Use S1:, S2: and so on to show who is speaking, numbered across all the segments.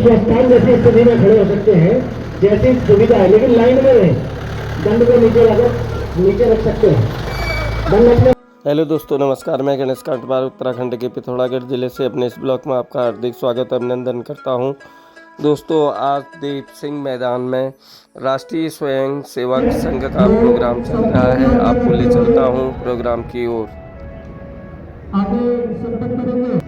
S1: स्वस्थान जैसी स्थिति में खड़े हो सकते हैं, जैसी सुविधा है, लेकिन लाइन में रहें। दंड को नीचे रख सकते हैं। दंड अपने।
S2: हेलो दोस्तों, नमस्कार। मैं गणेश कांटवार उत्तराखंड के पिथौरागढ़ ज़िले से अपने इस ब्लॉग में आपका हार्दिक स्वागत अभिनंदन करता हूं। दोस्तों, आज दीप सिंह मैदान में राष्ट्रीय स्वयं सेवक संघ का प्रोग्राम चल रहा है। आपको ले चलता हूं प्रोग्राम की ओर।
S1: आगे संपर्क करेंगे।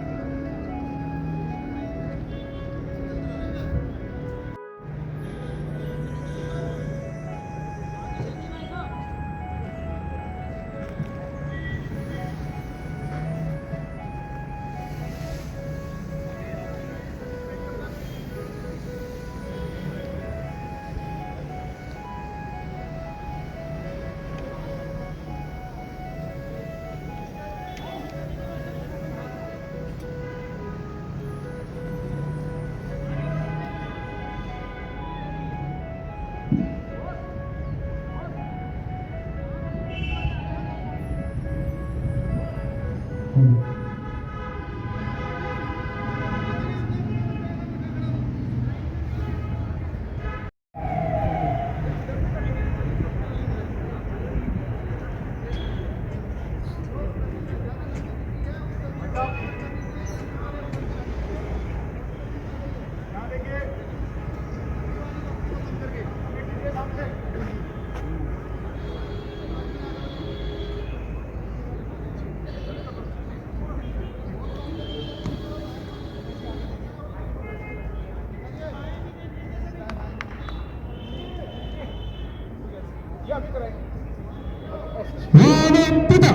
S1: पिता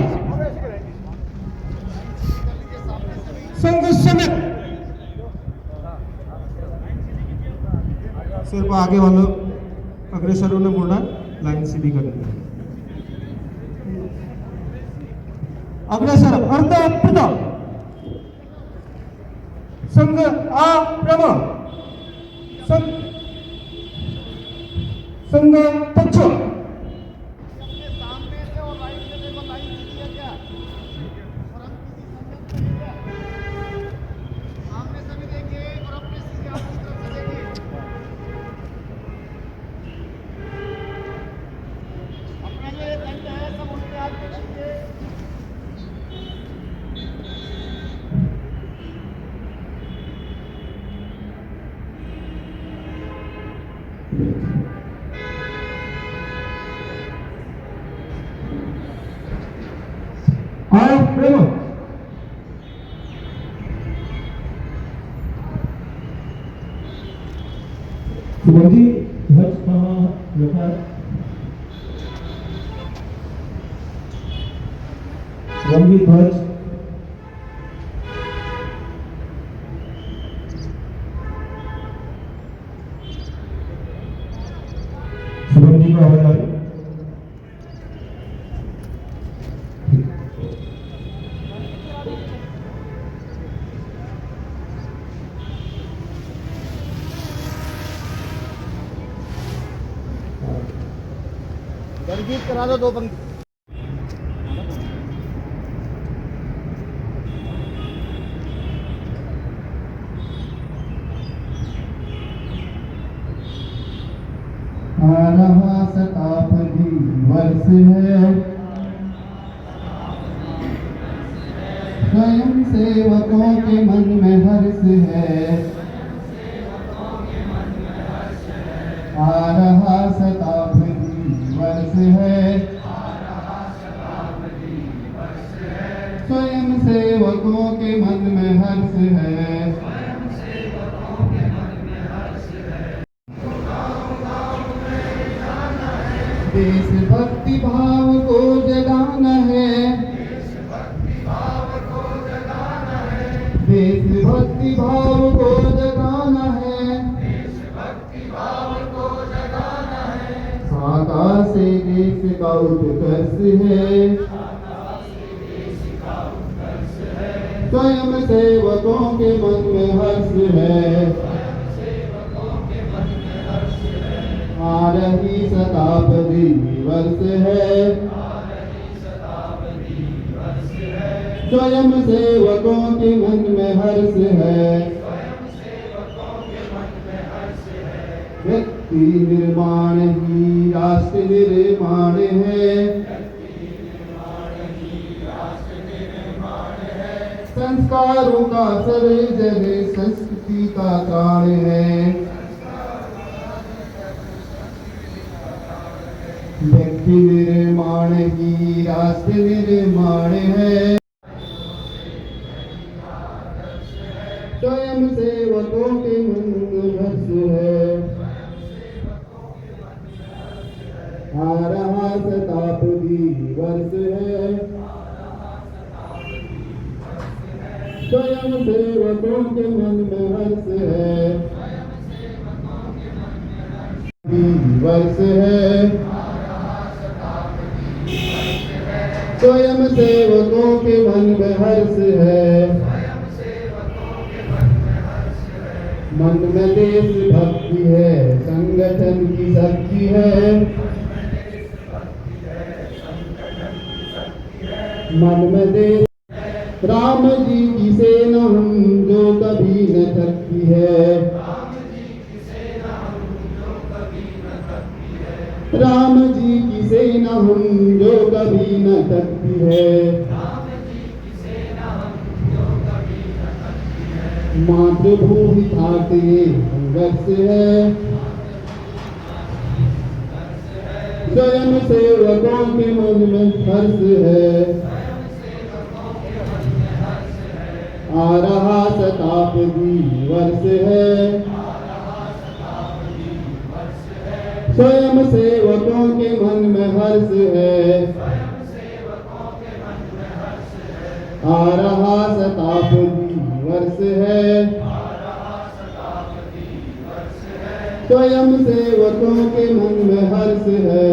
S1: संघ समेत सिर्फ आगे वालों अग्रसरों ने बोला लाइन सीधी कर दी। अग्रसर अर्ध पिता संघ आक्रमण संघ पक्ष शिवाजी ध्वज कहाँ रखा? रंगी ध्वज शिवजी का हवाला गीत करा दो पंक्ति। आ रहा शताब्दी वर्ष है, स्वयं सेवकों के मन में हर्ष है। आ रहा शताब्दी वर्ष है, स्वयं सेवकों के मन में हर्ष है। देशभक्ति भाव को जगाना है, देशभक्ति भाव को जगाना है, देशभक्ति भाव को जगाना है, देशभक्ति भाव को जगाना है। साका से देश का उत्कर्ष है, स्वयं सेवकों के मन में हर्ष है। आ रही शताब्दी वर्ष है, स्वयं सेवकों के मन में हर्ष है।
S3: निर्माण ही राष्ट्र निर्माण है। संस्कारों का सर्जन संस्कृति का प्राण है। व्यक्ति निर्माण ही राष्ट्र निर्माण है। स्वयं सेवकों के मन हर्ष है। आ रहा शताब्दी वर्ष है। स्वयं सेवकों के मन में हर्ष है। वर्ष है। स्वयं सेवकों के मन में हर्ष है। मन में देश भक्ति है, संगठन की शक्ति है। मन में देश राम जी की सेना हम जो कभी न थकती है। राम जी की सेना हम जो कभी न थकती है। मातृभूमि ठाट ये संघर्ष है। स्वयं सेवकों के मन में हर्ष है। आ रहा शताब्दी वर्ष है। स्वयं सेवकों के मन में हर्ष है। आ रहा शताब्दी वर्ष है। स्वयं सेवकों के मन में हर्ष है।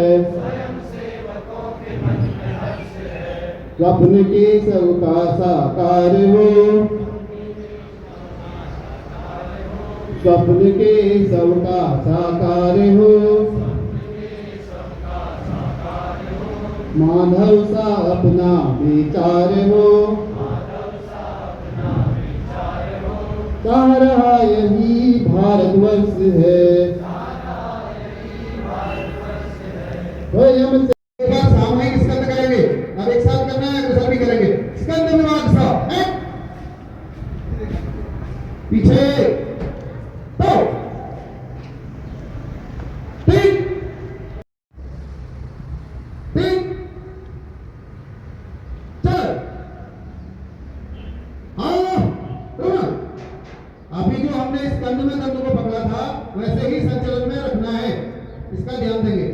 S3: स्वप्न के सबका साकार हो। स्वप्न के सबका साकार हो। माधव सा अपना विचार हो। कह रहा यही भारतवर्ष है। स्वयं सामूहिक स्कंद करेंगे। अब एक साथ करना है, दूसरा भी करेंगे। स्कंद विभाग सा पीछे तो ठीक ठीक चल। अभी जो हमने स्कंद में दंड को पकड़ा था वैसे ही संचलन में रखना है, इसका ध्यान देंगे।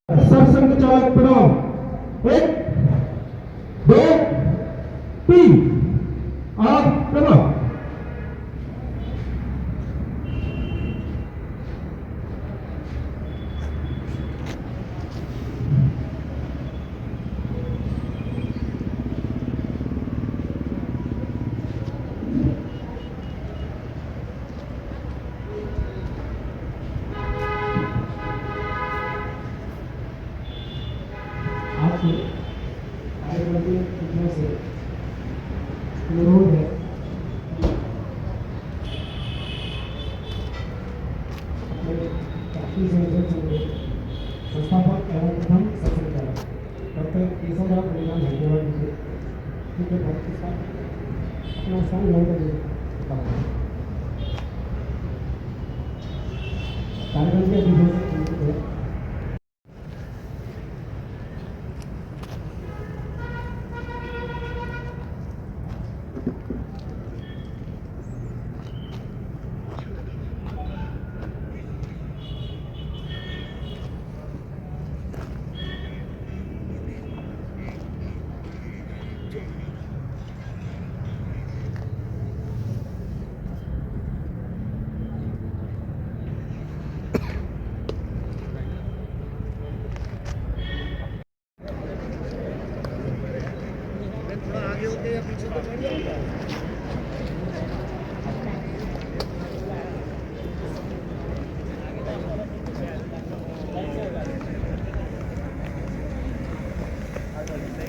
S3: सरसंघ चालक प्रणाम। 1 2 3 आप प्रणाम।
S4: आपके कार्यक्रम के टुकड़ों से अनुरोध है संस्थापक एवं प्रथम सचिव डॉक्टर केशवराव परिणाम धन्यवाद जी अपना स्थान ग्रहण कर कार्यक्रम के अभिभाषक है।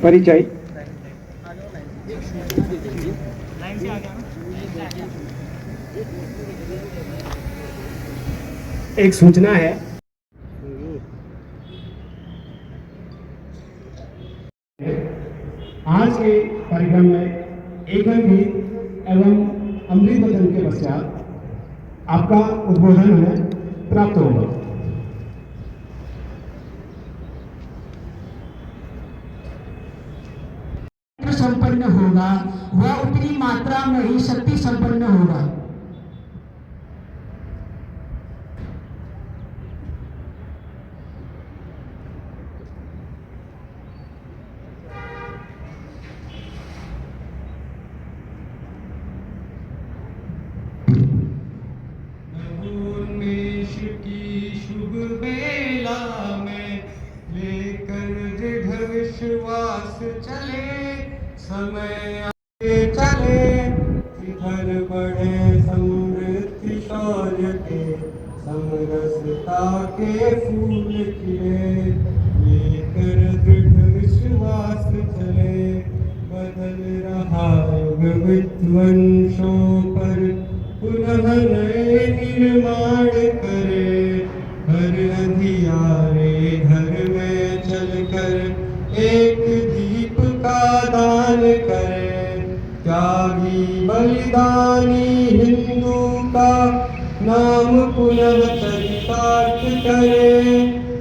S1: परिचय।
S4: एक सूचना है आज के कार्यक्रम में एकल गीत एवं अमृत वचन के पश्चात आपका उद्बोधन हमें प्राप्त होगा।
S5: संपन्न होगा, वह उतनी मात्रा में ही शक्ति संपन्न होगा।
S6: उन्मेष की शुभ बेला में लेकर दृढ़ विश्वास चले, समय आगे चले, इधर बढ़े समृद्धि शौर्य के, समरसता के फूल खिले, लेकर दृढ़ विश्वास चले, बदल रहा युग विध्वंसों पर पुनः नए निर्माण करे, हर अंधियारे घर में चलकर एक दीप का दान करे, त्यागी बलिदानी हिंदू का नाम पुनः चरितार्थ करे,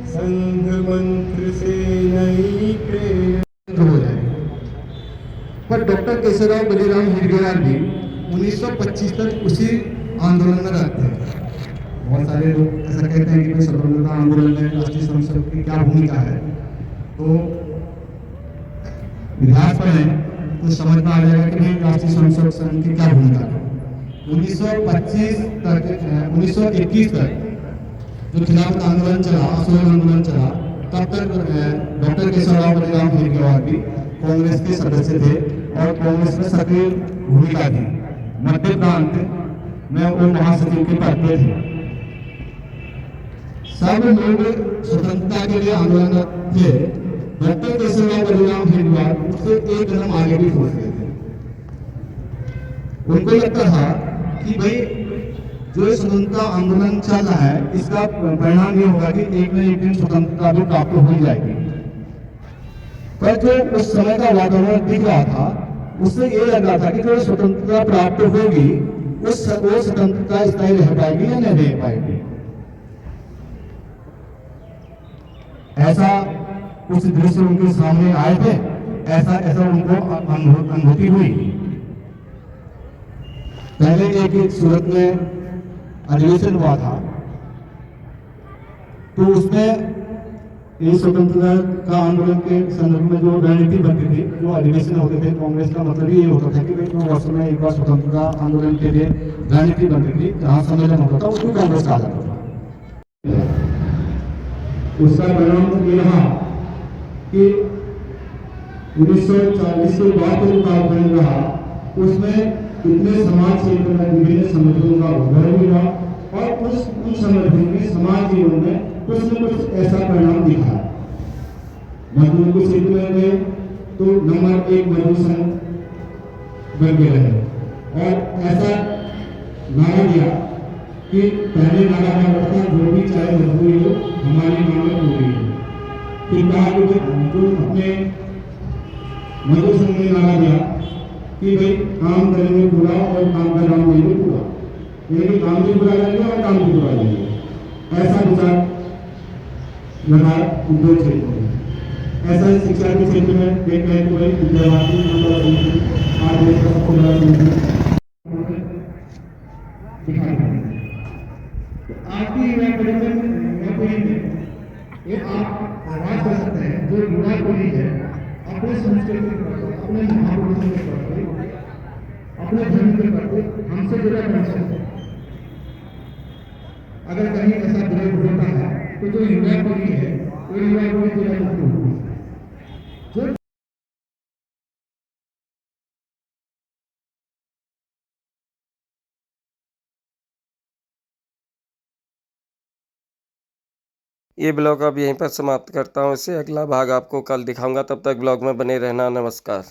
S6: संघ मंत्र से नई प्रेरणा
S3: हो जाए। पर डॉक्टर केशवराव बलिराम हिरगेवार भी 1925 तक उसी आंदोलन में रहते हैं। बहुत सारे लोग ऐसा कहते हैं कि भाई स्वतंत्रता आंदोलन में राष्ट्रीय स्वयं सेवक की क्या भूमिका है, तो इतिहास पढ़ें तो समझ में आ जाएगा कि भाई राष्ट्रीय स्वयं सेवक संघ की क्या भूमिका है। 1921 तक जो खिलाफत आंदोलन चला, असहयोग आंदोलन चला, तब तक डॉक्टर केशवराव बलिराम हिरगेवार भी कांग्रेस के सदस्य थे और कांग्रेस में सक्रिय भूमिका थी। मध्य प्रांत में वो महासचिव के पद पे थे। सब लोग स्वतंत्रता के लिए आंदोलनरत थे। डॉक्टर केशवराव बलिराम हिरगेवार उससे एक कदम आगे भी सोचते थे। उनको लगता था कि भाई जो स्वतंत्रता आंदोलन चल रहा है, इसका परिणाम ये होगा कि एक न एक दिन स्वतंत्रता भी प्राप्त हो जाएगी। पर जो उस समय का वातावरण दिख रहा था, उससे ये लग रहा था कि जो स्वतंत्रता प्राप्त होगी, वो स्वतंत्रता स्थायी रह पाएगी या नहीं रह पाएगी। ऐसा कुछ दृश्य उनके सामने आए थे, ऐसा उनको अनुभूति हुई। पहले एक सूरत में अधिवेशन हुआ था, तो उसमें ये स्वतंत्रता का आंदोलन के संदर्भ में जो रणनीति बनती थी, जो अधिवेशन होते थे, कांग्रेस का मतलब ये होता था कि भाई जो वर्षों में एक बार स्वतंत्रता आंदोलन के लिए रणनीति बनती थी, जहाँ सम्मेलन होता था, उसको कांग्रेस कहा जाता था। उसका परिणाम ये रहा कि 1940 के बाद जो कालखंड रहा, उसमें इतने समाज क्षेत्र में विभिन्न संगठनों का उद्भव हुआ और उन संगठनों में समाज जीवन में कुछ न कुछ ऐसा परिणाम दिखा। मजदूर को क्षेत्र में गए तो नंबर 1 मजदूर संघ बन गए रहे और ऐसा नारा दिया कि पहले नारा क्या करता, जो भी चाहे मजदूरी हो, हमारी मांग पूरी हो। फिर कहा कि जो अपने मजदूर संघ ने नारा दिया कि भाई काम करेंगे पूरा और काम का नाम लेंगे पूरा, यानी काम भी पूरा करेंगे और काम भी पूरा लेंगे। ऐसा विचार लगा दो क्षेत्रों में। ऐसा ही शिक्षा के क्षेत्र में देख रहे हैं तो भाई विद्यार्थी आज देश का सबसे बड़ा आपकी युवा पीढ़ी में ये आप आवाज कर सकते हैं। जो युवा पीढ़ी है अपने संस्कृति के प्रति, अपने महापुरुषों के प्रति, अपने धर्म के प्रति हमसे जुड़ा बन सकते हैं। अगर कहीं ऐसा विरोध होता है तो जो युवा पीढ़ी है वो युवा पीढ़ी जुड़ा होगी। जो
S2: ये ब्लॉग अब यहीं पर समाप्त करता हूँ। इससे अगला भाग आपको कल दिखाऊंगा। तब तक ब्लॉग में बने रहना। नमस्कार।